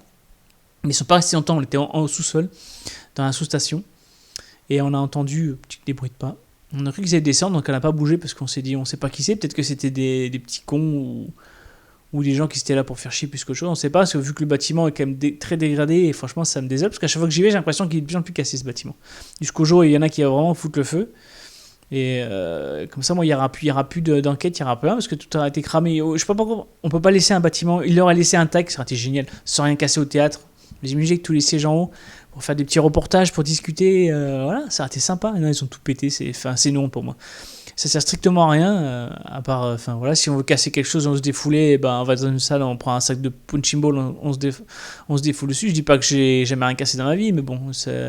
mais ils ne sont pas restés longtemps, on était en sous-sol, dans la sous-station, et on a entendu des bruits de pas. On a cru qu'ils allaient descendre, donc elle n'a pas bougé, parce qu'on s'est dit, on ne sait pas qui c'est, peut-être que c'était des petits cons, ou des gens qui étaient là pour faire chier plus qu'autre chose, on sait pas, parce que vu que le bâtiment est quand même très dégradé, et franchement ça me désole, parce qu'à chaque fois que j'y vais, j'ai l'impression qu'il est de plus en plus cassé ce bâtiment. Jusqu'au jour où il y en a qui va vraiment foutre le feu, et comme ça, moi, il y aura plus d'enquête, il y aura plus rien, parce que tout aura été cramé. Je sais pas pourquoi on peut pas laisser un bâtiment, il leur a laissé intact, ça aurait été génial, sans rien casser au théâtre. Les imaginez que tous les sièges en haut, pour faire des petits reportages, pour discuter, voilà, ça aurait été sympa. Et non, ils ont tout pété, c'est non pour moi. Ça sert strictement à rien, à part, voilà, si on veut casser quelque chose, on se défouler, et ben, on va dans une salle, on prend un sac de punching ball, on se défoule dessus. Je dis pas que j'ai jamais rien cassé dans ma vie, mais bon,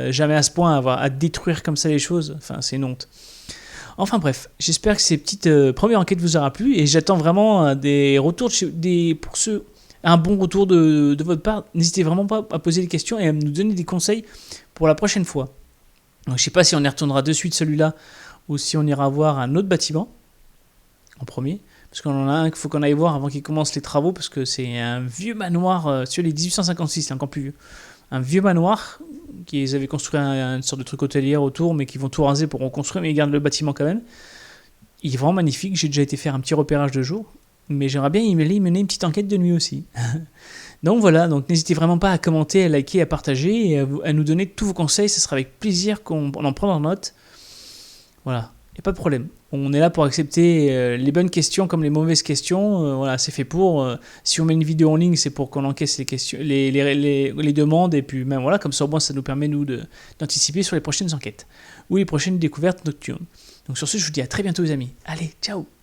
jamais à ce point à détruire comme ça les choses, c'est une honte. Enfin bref, j'espère que ces petites premières enquêtes vous aura plu, et j'attends vraiment des retours pour ceux, un bon retour de votre part. N'hésitez vraiment pas à poser des questions et à nous donner des conseils pour la prochaine fois. Donc, je sais pas si on y retournera de suite celui-là, ou si on ira voir un autre bâtiment en premier, parce qu'on en a un qu'il faut qu'on aille voir avant qu'ils commencent les travaux, parce que c'est un vieux manoir sur les 1856, c'est encore plus vieux. Un vieux manoir qu'ils avaient construit une sorte de truc hôtelier autour, mais qui vont tout raser pour reconstruire, mais ils gardent le bâtiment quand même. Il est vraiment magnifique, j'ai déjà été faire un petit repérage de jour, mais j'aimerais bien y mener une petite enquête de nuit aussi. Donc voilà, donc n'hésitez vraiment pas à commenter, à liker, à partager, et à nous donner tous vos conseils, ce sera avec plaisir qu'on en prend en note. Voilà, il n'y a pas de problème. On est là pour accepter les bonnes questions comme les mauvaises questions. Voilà, c'est fait pour. Si on met une vidéo en ligne, c'est pour qu'on encaisse les questions, les demandes, et puis même voilà, comme ça au moins ça nous permet nous d'anticiper sur les prochaines enquêtes ou les prochaines découvertes nocturnes. Donc sur ce, je vous dis à très bientôt les amis. Allez, ciao.